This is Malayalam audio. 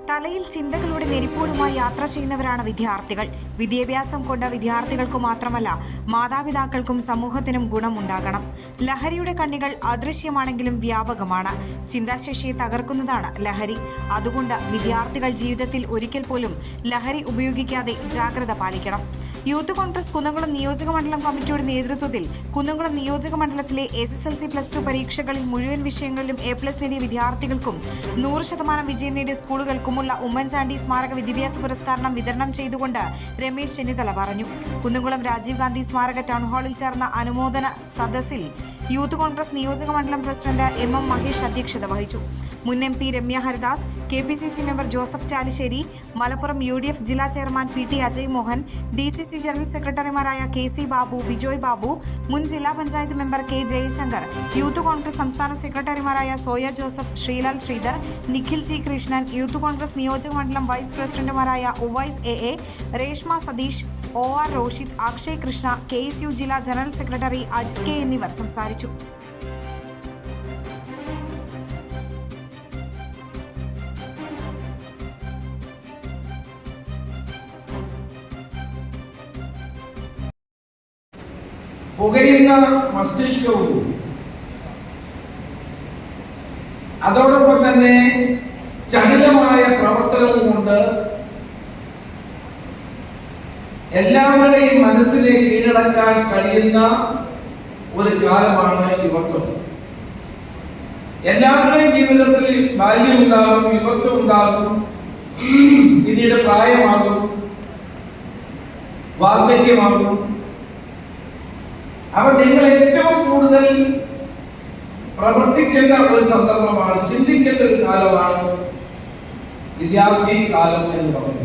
തലയിൽ ചിന്തകളുടെ നെരിപ്പോടുമായി യാത്ര ചെയ്യുന്നവരാണ് വിദ്യാർത്ഥികൾ. വിദ്യാഭ്യാസം കൊണ്ട് വിദ്യാർത്ഥികൾക്കു മാത്രമല്ല മാതാപിതാക്കൾക്കും സമൂഹത്തിനും ഗുണമുണ്ടാകണം. ലഹരിയുടെ കണ്ണികൾ അദൃശ്യമാണെങ്കിലും വ്യാപകമാണ്. ചിന്താശേഷിയെ തകർക്കുന്നതാണ് ലഹരി. അതുകൊണ്ട് വിദ്യാർത്ഥികൾ ജീവിതത്തിൽ ഒരിക്കൽ പോലും ലഹരി ഉപയോഗിക്കാതെ ജാഗ്രത പാലിക്കണം. യൂത്ത് കോൺഗ്രസ് കുന്നംകുളം നിയോജക മണ്ഡലം കമ്മിറ്റിയുടെ നേതൃത്വത്തിൽ കുന്നംകുളം നിയോജക മണ്ഡലത്തിലെ SSLC+2 പരീക്ഷകളിൽ മുഴുവൻ വിഷയങ്ങളിലും A+ നേടിയ വിദ്യാർത്ഥികൾക്കും 100% വിജയം നേടിയ സ്കൂളുകൾക്കുമുള്ള ഉമ്മൻചാണ്ടി സ്മാരക വിദ്യാഭ്യാസ പുരസ്കാരം വിതരണം ചെയ്തുകൊണ്ട് രമേശ് ചെന്നിത്തല പറഞ്ഞു. കുന്നംകുളം രാജീവ് ഗാന്ധി സ്മാരക ടൗൺ ഹാളിൽ ചേർന്ന അനുമോദന സദസ്സിൽ യൂത്ത് കോൺഗ്രസ് നിയോജക മണ്ഡലം പ്രസിഡന്റ് MM മഹേഷ് അധ്യക്ഷത വഹിച്ചു. മുൻ MP Ramya Haridas, KPCC member Joseph Chalissery, Malappuram UDF ജില്ലാ chairman PT Ajay Mohan, DCC general സെക്രട്ടറിമാരായ KC ബാബു, ബിജോയ് ബാബു, മുൻ ജില്ലാ panchayat member K Jayashankar, Youth Congress സംസ്ഥാന സെക്രട്ടറിമാരായ Soya Joseph, Sreelal Sreedhar, Nikhil G Krishnan, Youth Congress നിയോജക മണ്ഡലം വൈസ് പ്രസിഡന്റുമാരായ Uvais AA, Reshma Satheesh, OR Roshid, Akshay Krishna, KSU ജില്ലാ ജനറൽ സെക്രട്ടറി അജിത് K എന്നിവർ സംസാരിച്ചു. പുകയുന്ന മസ്തിഷ്കവും അതോടൊപ്പം തന്നെ ചടുലമായ പ്രവർത്തനവും കൊണ്ട് എല്ലാവരുടെയും മനസ്സിനെ കീഴടക്കാൻ കഴിയുന്ന ഒരു കാലമാണ് യുവത്വം. എല്ലാവരുടെയും ജീവിതത്തിൽ ബാല്യമുണ്ടാകും, യുവത്വം ഉണ്ടാകും, പിന്നീട് പ്രായമാകും, വാർദ്ധക്യമാകും. അപ്പോൾ നിങ്ങൾ ഏറ്റവും കൂടുതൽ പ്രവർത്തിക്കേണ്ട ഒരു സന്ദർഭമാണ്, ചിന്തിക്കേണ്ട ഒരു കാലമാണ് വിദ്യാർത്ഥി കാലം എന്ന് പറയുന്നത്.